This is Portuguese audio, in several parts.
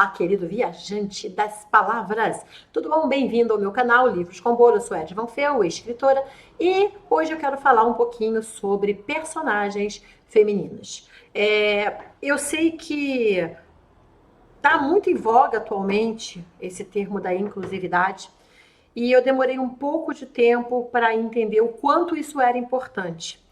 Olá, querido viajante das palavras! Tudo bom? Bem-vindo ao meu canal Livros com Bolo. Eu sou Ed Van Fel, escritora, e hoje eu quero falar um pouquinho sobre personagens femininas. Eu sei que está muito em voga atualmente esse termo da inclusividade, e eu demorei um pouco de tempo para entender o quanto isso era importante.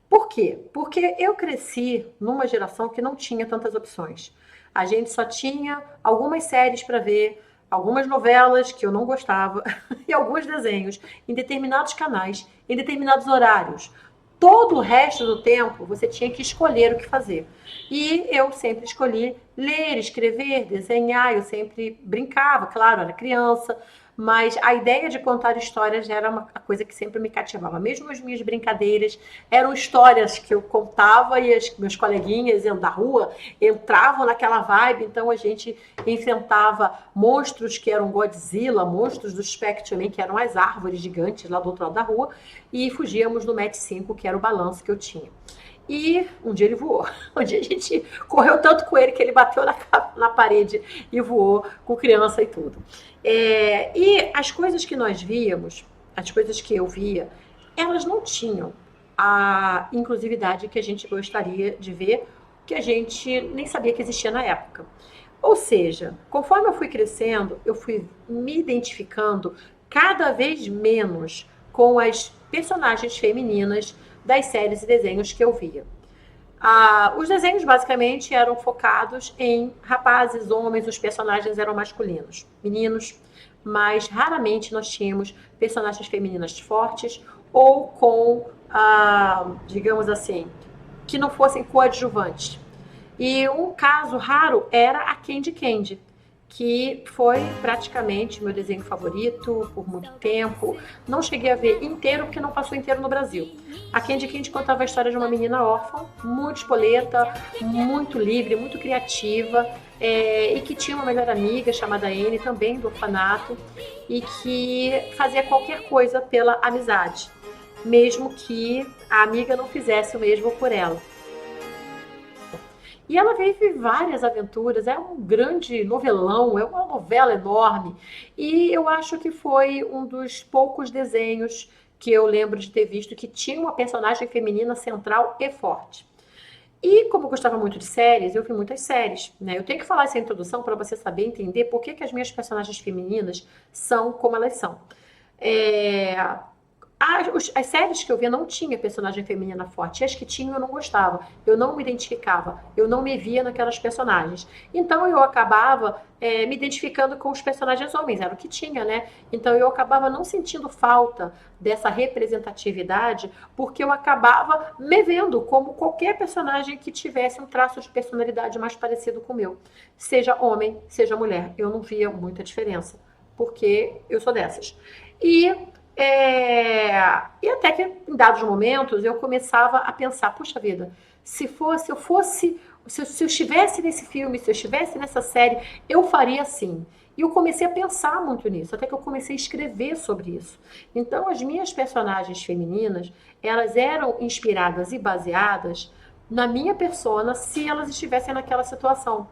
Por quê? Porque eu cresci numa geração que não tinha tantas opções. A gente só tinha algumas séries para ver, algumas novelas que eu não gostava e alguns desenhos em determinados canais, em determinados horários. Todo o resto do tempo você tinha que escolher o que fazer. E eu sempre escolhi ler, escrever, desenhar. Eu sempre brincava, claro, era criança, mas a ideia de contar histórias era uma coisa que sempre me cativava. Mesmo as minhas brincadeiras eram histórias que eu contava e meus coleguinhas da rua entravam naquela vibe. Então a gente enfrentava monstros que eram Godzilla, monstros do Spectrum, que eram as árvores gigantes lá do outro lado da rua, e fugíamos do Match 5, que era o balanço que eu tinha. E um dia ele voou. Um dia a gente correu tanto com ele que ele bateu na parede e voou com criança e tudo. E as coisas que nós víamos, as coisas que eu via, elas não tinham a inclusividade que a gente gostaria de ver, que a gente nem sabia que existia na época. Ou seja, conforme eu fui crescendo, eu fui me identificando cada vez menos com as personagens femininas das séries e desenhos que eu via. Os desenhos basicamente eram focados em rapazes, homens, os personagens eram masculinos, meninos, mas raramente nós tínhamos personagens femininas fortes ou com, digamos assim, que não fossem coadjuvantes. E um caso raro era a Candy Candy, que foi praticamente meu desenho favorito por muito tempo. Não cheguei a ver inteiro, porque não passou inteiro no Brasil. A Candy Candy contava a história de uma menina órfã, muito espoleta, muito livre, muito criativa, e que tinha uma melhor amiga chamada Anne, também do orfanato, e que fazia qualquer coisa pela amizade, mesmo que a amiga não fizesse o mesmo por ela. E ela vive várias aventuras, é um grande novelão, é uma novela enorme. E eu acho que foi um dos poucos desenhos que eu lembro de ter visto que tinha uma personagem feminina central e forte. E como eu gostava muito de séries, eu vi muitas séries, né? Eu tenho que falar essa introdução para você saber entender por que as minhas personagens femininas são como elas são. As séries que eu via não tinha personagem feminina forte. E as que tinham eu não gostava. Eu não me identificava. Eu não me via naquelas personagens. Então eu acabava me identificando com os personagens homens. Era o que tinha, né? Então eu acabava não sentindo falta dessa representatividade, porque eu acabava me vendo como qualquer personagem que tivesse um traço de personalidade mais parecido com o meu. Seja homem, seja mulher. Eu não via muita diferença, porque eu sou dessas. E até que em dados momentos eu começava a pensar, puxa vida, se eu estivesse nesse filme, se eu estivesse nessa série, eu faria assim. E eu comecei a pensar muito nisso, até que eu comecei a escrever sobre isso. Então as minhas personagens femininas, elas eram inspiradas e baseadas na minha persona, se elas estivessem naquela situação.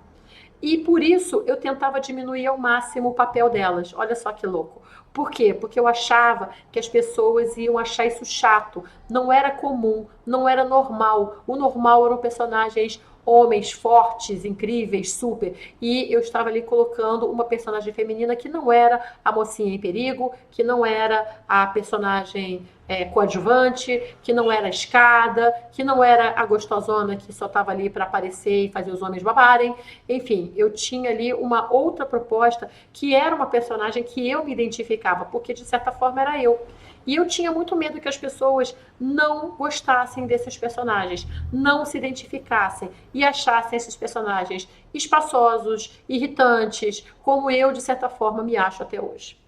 E por isso eu tentava diminuir ao máximo o papel delas. Olha só que louco. Por quê? Porque eu achava que as pessoas iam achar isso chato. Não era comum, não era normal. O normal eram personagens homens fortes, incríveis, super. E eu estava ali colocando uma personagem feminina que não era a mocinha em perigo, que não era a personagem coadjuvante, que não era a escada, que não era a gostosona que só estava ali para aparecer e fazer os homens babarem. Enfim, eu tinha ali uma outra proposta que era uma personagem que eu me identificava, porque de certa forma era eu. E eu tinha muito medo que as pessoas não gostassem desses personagens, não se identificassem e achassem esses personagens espaçosos, irritantes, como eu, de certa forma, me acho até hoje.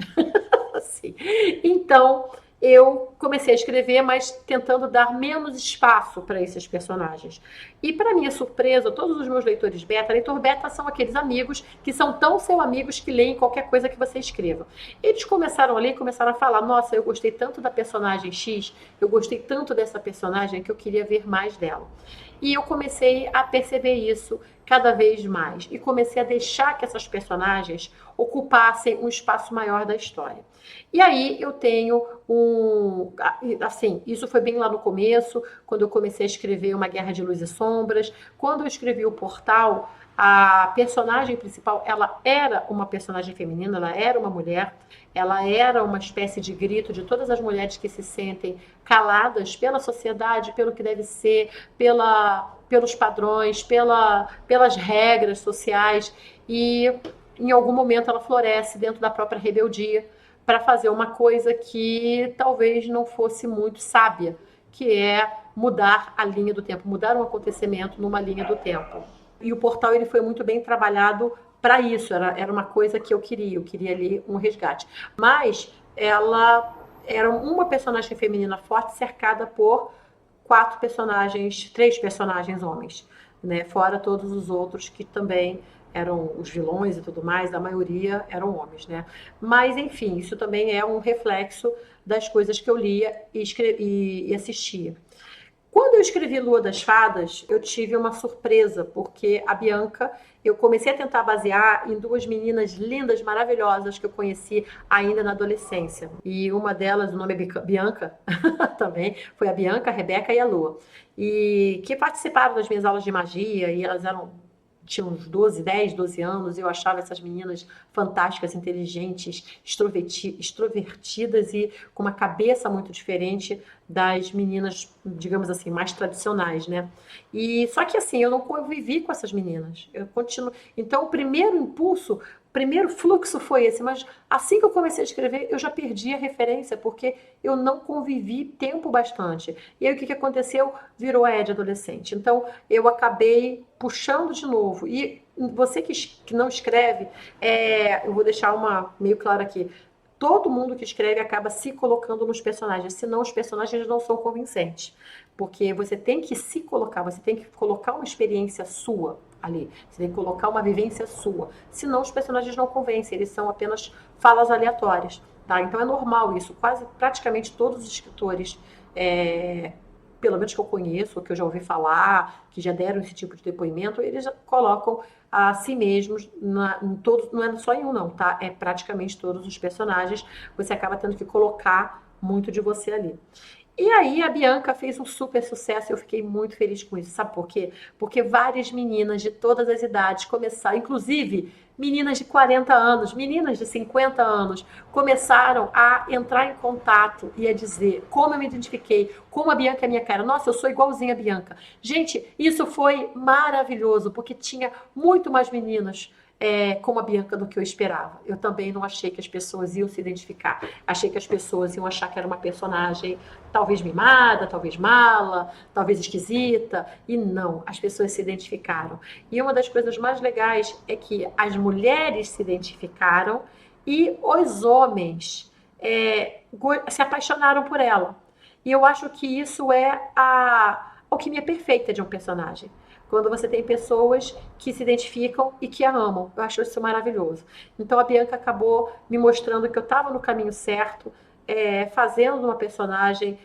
Assim. Então, eu comecei a escrever, mas tentando dar menos espaço para esses personagens. E, para minha surpresa, todos os meus leitores beta, leitor beta são aqueles amigos que são tão seus amigos que leem qualquer coisa que você escreva. Eles começaram a ler e começaram a falar, nossa, eu gostei tanto da personagem X, eu gostei tanto dessa personagem que eu queria ver mais dela. E eu comecei a perceber isso, cada vez mais e comecei a deixar que essas personagens ocupassem um espaço maior da história. E aí eu tenho assim, isso foi bem lá no começo, quando eu comecei a escrever Uma Guerra de Luz e Sombras. Quando eu escrevi o Portal, a personagem principal, ela era uma personagem feminina, ela era uma mulher, ela era uma espécie de grito de todas as mulheres que se sentem caladas pela sociedade, pelo que deve ser, pelos padrões, pelas regras sociais, e em algum momento ela floresce dentro da própria rebeldia para fazer uma coisa que talvez não fosse muito sábia, que é mudar a linha do tempo, mudar um acontecimento numa linha do tempo. E o Portal ele foi muito bem trabalhado para isso, era uma coisa que eu queria ali um resgate. Mas ela era uma personagem feminina forte cercada por três personagens homens, né? Fora todos os outros que também eram os vilões e tudo mais, a maioria eram homens, né? Mas, enfim, isso também é um reflexo das coisas que eu lia e assistia. Quando eu escrevi Lua das Fadas, eu tive uma surpresa, porque a Bianca, eu comecei a tentar basear em duas meninas lindas, maravilhosas, que eu conheci ainda na adolescência. E uma delas, o nome é Bianca, também, foi a Bianca, a Rebeca e a Lua. E que participaram das minhas aulas de magia, e elas tinham uns 12 anos, e eu achava essas meninas fantásticas, inteligentes, extrovertidas e com uma cabeça muito diferente das meninas, digamos assim, mais tradicionais, né? E só que assim, eu não convivi com essas meninas. Eu continuo. Então, o primeiro fluxo foi esse, mas assim que eu comecei a escrever, eu já perdi a referência, porque eu não convivi tempo bastante. E aí o que aconteceu? Virou a Ed adolescente. Então, eu acabei puxando de novo. E você que não escreve, eu vou deixar uma meio claro aqui. Todo mundo que escreve acaba se colocando nos personagens, senão os personagens não são convincentes. Porque você tem que se colocar, você tem que colocar uma experiência sua ali, você tem que colocar uma vivência sua. Senão os personagens não convencem, eles são apenas falas aleatórias. Tá? Então é normal isso, praticamente todos os escritores, pelo menos que eu conheço, que eu já ouvi falar, que já deram esse tipo de depoimento, eles colocam a si mesmos em todos, não é só em um não, tá? É praticamente todos os personagens, você acaba tendo que colocar muito de você ali. E aí a Bianca fez um super sucesso e eu fiquei muito feliz com isso. Sabe por quê? Porque várias meninas de todas as idades começaram, inclusive meninas de 40 anos, meninas de 50 anos, começaram a entrar em contato e a dizer como eu me identifiquei, como a Bianca é minha cara. Nossa, eu sou igualzinha a Bianca. Gente, isso foi maravilhoso, porque tinha muito mais meninas como a Bianca do que eu esperava. Eu também não achei que as pessoas iam se identificar. Achei que as pessoas iam achar que era uma personagem talvez mimada, talvez mala, talvez esquisita. E não, as pessoas se identificaram. E uma das coisas mais legais é que as mulheres se identificaram e os homens se apaixonaram por ela. E eu acho que isso é a alquimia perfeita de um personagem. Quando você tem pessoas que se identificam e que a amam. Eu acho isso maravilhoso. Então a Bianca acabou me mostrando que eu estava no caminho certo, fazendo uma personagem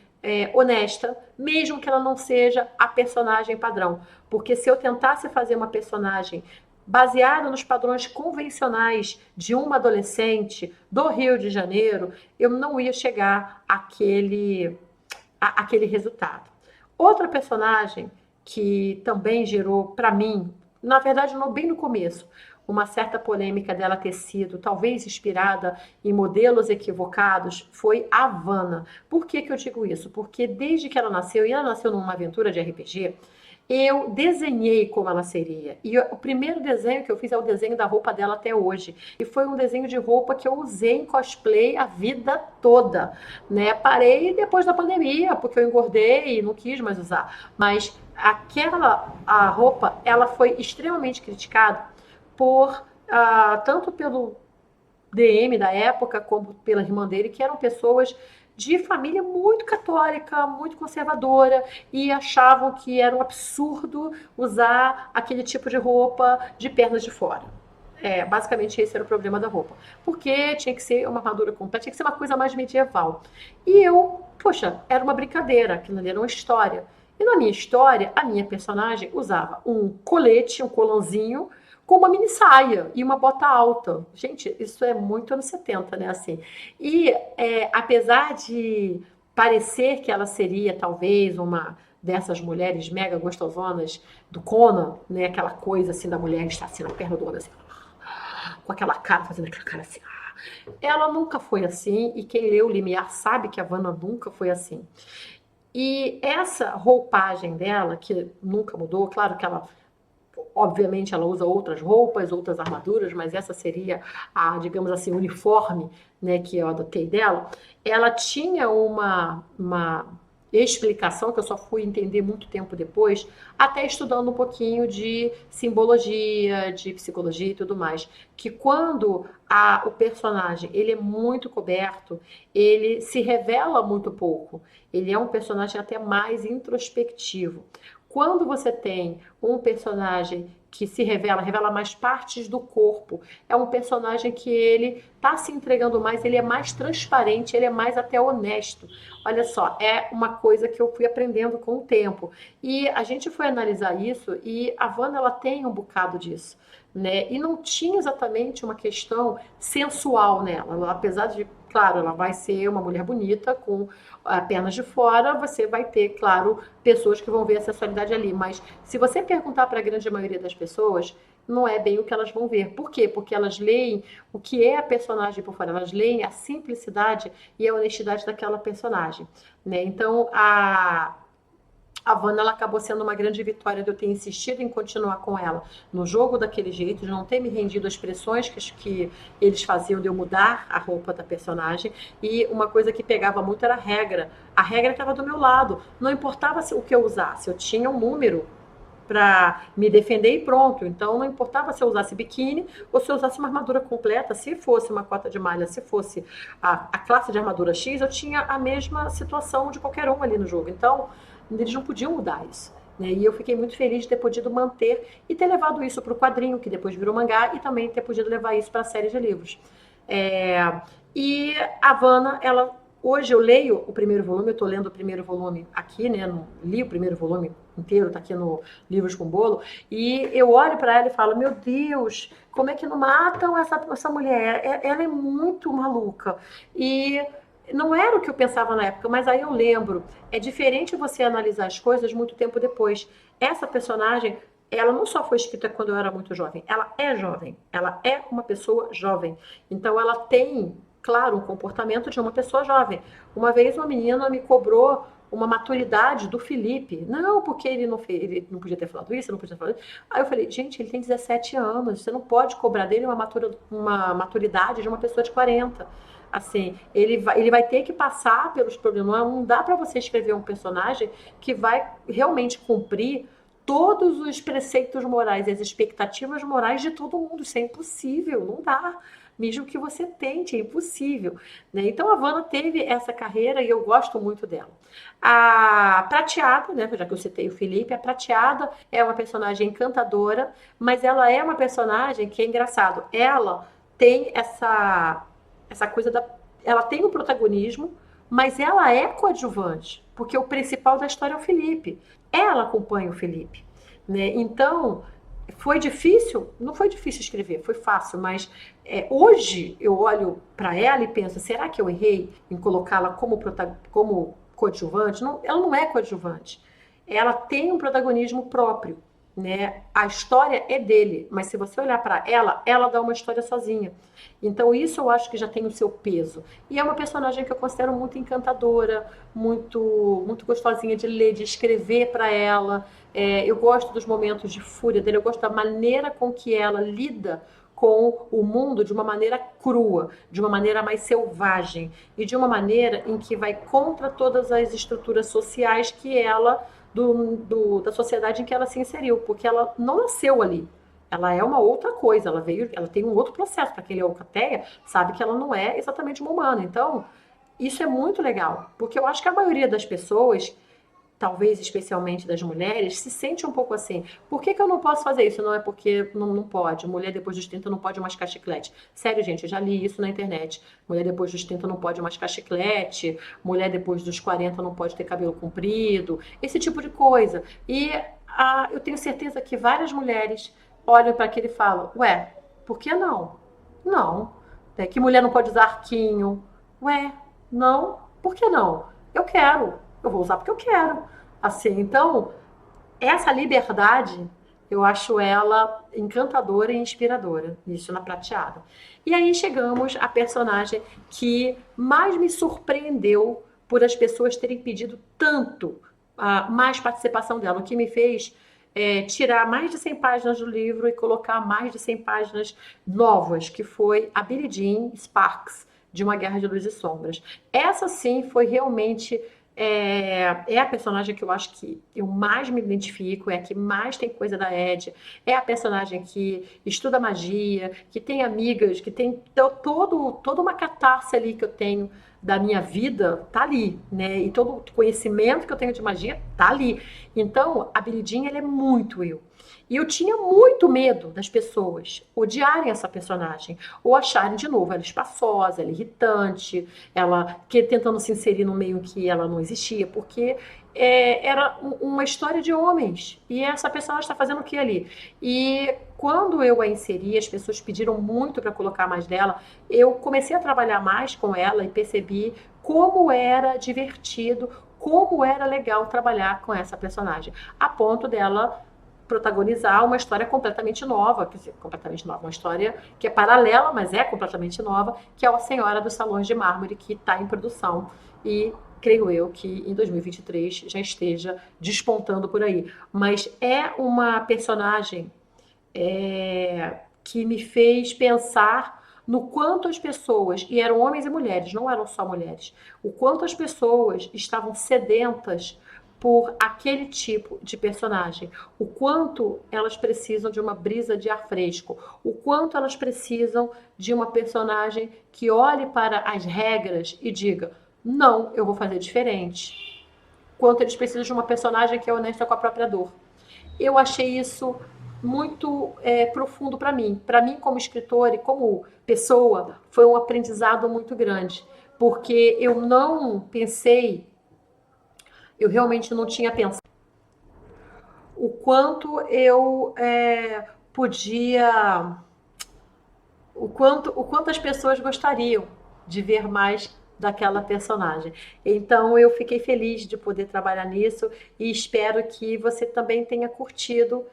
honesta, mesmo que ela não seja a personagem padrão. Porque se eu tentasse fazer uma personagem baseada nos padrões convencionais de uma adolescente do Rio de Janeiro, eu não ia chegar àquele resultado. Outra personagem que também gerou, para mim, na verdade, bem no começo, uma certa polêmica dela ter sido talvez inspirada em modelos equivocados, foi a Vanna. Por que eu digo isso? Porque desde que ela nasceu, e ela nasceu numa aventura de RPG, eu desenhei como ela seria. E o primeiro desenho que eu fiz é o desenho da roupa dela até hoje. E foi um desenho de roupa que eu usei em cosplay a vida toda, né? Parei depois da pandemia, porque eu engordei e não quis mais usar. Mas a roupa, ela foi extremamente criticada tanto pelo DM da época, como pela irmã dele, que eram pessoas de família muito católica, muito conservadora, e achavam que era um absurdo usar aquele tipo de roupa de pernas de fora. Basicamente esse era o problema da roupa. Porque tinha que ser uma armadura completa, tinha que ser uma coisa mais medieval. E poxa, era uma brincadeira, aquilo ali era uma história. E na minha história, a minha personagem usava um colete, um colanzinho, com uma mini saia e uma bota alta. Gente, isso é muito anos 70, né? Assim. E apesar de parecer que ela seria talvez uma dessas mulheres mega gostosonas do Conan, né? Aquela coisa assim da mulher estar assim na perna do homem, assim, com aquela cara, fazendo aquela cara assim. Ela nunca foi assim, e quem leu o Limiar sabe que a Vanna nunca foi assim. E essa roupagem dela, que nunca mudou, claro que ela, obviamente, ela usa outras roupas, outras armaduras, mas essa seria a, digamos assim, uniforme, né, que eu adotei dela. Ela tinha uma explicação que eu só fui entender muito tempo depois, até estudando um pouquinho de simbologia, de psicologia e tudo mais, que quando o personagem ele é muito coberto, ele se revela muito pouco. Ele é um personagem até mais introspectivo. Quando você tem um personagem que se revela mais partes do corpo, é um personagem que ele tá se entregando mais, ele é mais transparente, ele é mais até honesto. Olha só, é uma coisa que eu fui aprendendo com o tempo. E a gente foi analisar isso e a Vanna, ela tem um bocado disso, né? E não tinha exatamente uma questão sensual nela. Ela, apesar de, claro, ela vai ser uma mulher bonita com pernas de fora, você vai ter, claro, pessoas que vão ver a sensualidade ali. Mas se você perguntar para a grande maioria das pessoas, não é bem o que elas vão ver. Por quê? Porque elas leem o que é a personagem por fora, elas leem a simplicidade e a honestidade daquela personagem, né? Então, a Vanna, ela acabou sendo uma grande vitória de eu ter insistido em continuar com ela no jogo daquele jeito, de não ter me rendido às pressões que eles faziam de eu mudar a roupa da personagem. E uma coisa que pegava muito era a regra. A regra estava do meu lado. Não importava o que eu usasse, eu tinha um número para me defender e pronto. Então não importava se eu usasse biquíni ou se eu usasse uma armadura completa, se fosse uma cota de malha, se fosse a classe de armadura X, eu tinha a mesma situação de qualquer um ali no jogo. Então eles não podiam mudar isso. Né? E eu fiquei muito feliz de ter podido manter e ter levado isso para o quadrinho, que depois virou mangá, e também ter podido levar isso para a série de livros. E a Vanna, ela, hoje eu leio o primeiro volume, eu estou lendo o primeiro volume aqui, né? Li o primeiro volume inteiro, está aqui no Livros com Bolo, e eu olho para ela e falo, meu Deus, como é que não matam essa mulher? Ela é muito maluca. E não era o que eu pensava na época, mas aí eu lembro. É diferente você analisar as coisas muito tempo depois. Essa personagem, ela não só foi escrita quando eu era muito jovem, ela é jovem, ela é uma pessoa jovem. Então ela tem, claro, um comportamento de uma pessoa jovem. Uma vez uma menina me cobrou uma maturidade do Felipe. Não, porque ele não podia ter falado isso, não podia ter falado isso. Aí eu falei, gente, ele tem 17 anos, você não pode cobrar dele uma maturidade de uma pessoa de 40. Assim, ele vai ter que passar pelos problemas. Não dá para você escrever um personagem que vai realmente cumprir todos os preceitos morais e as expectativas morais de todo mundo. Isso é impossível, não dá. Mesmo que você tente, é impossível. Né? Então a Vanna teve essa carreira e eu gosto muito dela. A Prateada, né, já que eu citei o Felipe, a Prateada é uma personagem encantadora, mas ela é uma personagem que é engraçado. Ela tem essa coisa ela tem o protagonismo, mas ela é coadjuvante, porque o principal da história é o Felipe. Ela acompanha o Felipe, né? Então, foi difícil? Não foi difícil escrever, foi fácil, mas hoje eu olho para ela e penso, será que eu errei em colocá-la como coadjuvante? Não, ela não é coadjuvante. Ela tem um protagonismo próprio, né? A história é dele, mas se você olhar para ela dá uma história sozinha. Então isso eu acho que já tem o seu peso. E é uma personagem que eu considero muito encantadora, muito gostosinha de ler, de escrever para ela. Eu gosto dos momentos de fúria dele, eu gosto da maneira com que ela lida com o mundo de uma maneira crua, de uma maneira mais selvagem e de uma maneira em que vai contra todas as estruturas sociais que ela da sociedade em que ela se inseriu, porque ela não nasceu ali. Ela é uma outra coisa, ela tem um outro processo. Para quem é alcateia, sabe que ela não é exatamente uma humana. Então, isso é muito legal, porque eu acho que a maioria das pessoas talvez especialmente das mulheres, se sente um pouco assim. Por que eu não posso fazer isso? Não é porque não pode. Mulher depois dos 30 não pode mascar chiclete. Sério, gente, eu já li isso na internet. Mulher depois dos 30 não pode mascar chiclete. Mulher depois dos 40 não pode ter cabelo comprido. Esse tipo de coisa. E eu tenho certeza que várias mulheres olham para aquilo e falam, ué, por que não? Não. É, que mulher não pode usar arquinho? Ué, não. Por que não? Eu quero. Eu vou usar porque eu quero. Assim, então, essa liberdade, eu acho ela encantadora e inspiradora, isso na Prateada. E aí chegamos à personagem que mais me surpreendeu por as pessoas terem pedido tanto mais participação dela, o que me fez tirar mais de 100 páginas do livro e colocar mais de 100 páginas novas, que foi a Billie Jean Sparks, de Uma Guerra de Luz e Sombras. Essa sim foi realmente a personagem que eu acho que eu mais me identifico, é a que mais tem coisa da Ed, é a personagem que estuda magia, que tem amigas, que tem toda uma catarse ali que eu tenho da minha vida, tá ali, né? E todo o conhecimento que eu tenho de magia tá ali. Então, a Billie Jean, ela é muito eu. E eu tinha muito medo das pessoas odiarem essa personagem, ou acharem de novo ela espaçosa, ela irritante, ela tentando se inserir no meio que ela não existia, porque era uma história de homens, e essa personagem está fazendo o que ali? E quando eu a inseri, as pessoas pediram muito para colocar mais dela, eu comecei a trabalhar mais com ela e percebi como era divertido, como era legal trabalhar com essa personagem, a ponto dela protagonizar uma história completamente nova, quer dizer, completamente nova, uma história que é paralela, mas é completamente nova, que é A Senhora dos Salões de Mármore, que está em produção e creio eu que em 2023 já esteja despontando por aí. Mas é uma personagem que me fez pensar no quanto as pessoas, e eram homens e mulheres, não eram só mulheres, o quanto as pessoas estavam sedentas por aquele tipo de personagem, o quanto elas precisam de uma brisa de ar fresco, o quanto elas precisam de uma personagem que olhe para as regras e diga, não, eu vou fazer diferente. Quanto eles precisam de uma personagem que é honesta com a própria dor. Eu achei isso muito profundo para mim. Para mim, como escritora e como pessoa, foi um aprendizado muito grande, porque eu não pensei, eu realmente não tinha pensado o quanto eu podia, o quanto as pessoas gostariam de ver mais daquela personagem. Então eu fiquei feliz de poder trabalhar nisso e espero que você também tenha curtido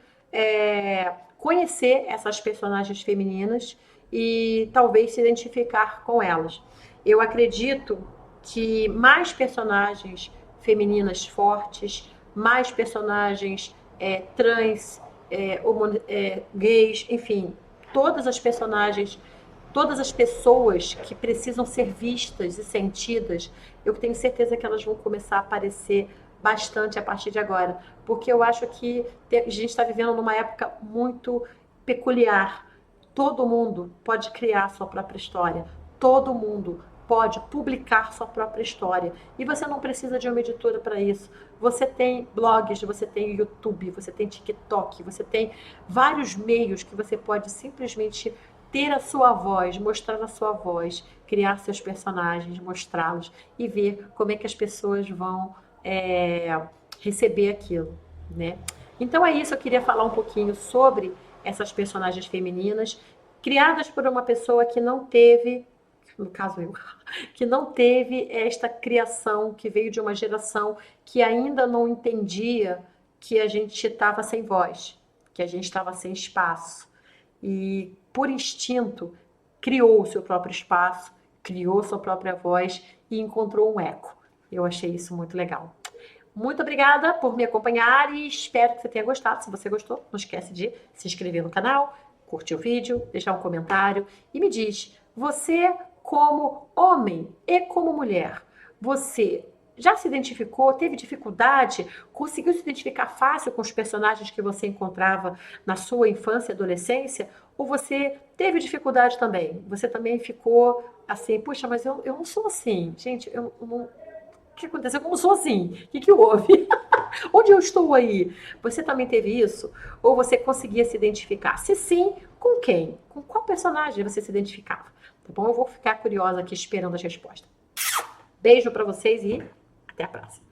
conhecer essas personagens femininas e talvez se identificar com elas. Eu acredito que mais personagens femininas fortes, mais personagens trans, gays, enfim, todas as personagens, todas as pessoas que precisam ser vistas e sentidas, eu tenho certeza que elas vão começar a aparecer bastante a partir de agora, porque eu acho que a gente está vivendo numa época muito peculiar. Todo mundo pode criar sua própria história, todo mundo pode publicar sua própria história. E você não precisa de uma editora para isso. Você tem blogs, você tem YouTube, você tem TikTok, você tem vários meios que você pode simplesmente ter a sua voz, mostrar a sua voz, criar seus personagens, mostrá-los e ver como é que as pessoas vão receber aquilo, né? Então é isso, eu queria falar um pouquinho sobre essas personagens femininas criadas por uma pessoa que não teve, no caso eu, que não teve esta criação, que veio de uma geração que ainda não entendia que a gente estava sem voz, que a gente estava sem espaço. E, por instinto, criou o seu próprio espaço, criou sua própria voz e encontrou um eco. Eu achei isso muito legal. Muito obrigada por me acompanhar e espero que você tenha gostado. Se você gostou, não esquece de se inscrever no canal, curtir o vídeo, deixar um comentário e me diz, você como homem e como mulher, você já se identificou, teve dificuldade, conseguiu se identificar fácil com os personagens que você encontrava na sua infância e adolescência? Ou você teve dificuldade também? Você também ficou assim, puxa, mas eu não sou assim. Gente, eu não... O que aconteceu? Eu não sou assim. O que houve? Onde eu estou aí? Você também teve isso? Ou você conseguia se identificar? Se sim, com quem? Com qual personagem você se identificava? Tá bom? Eu vou ficar curiosa aqui esperando as respostas. Beijo pra vocês e até a próxima.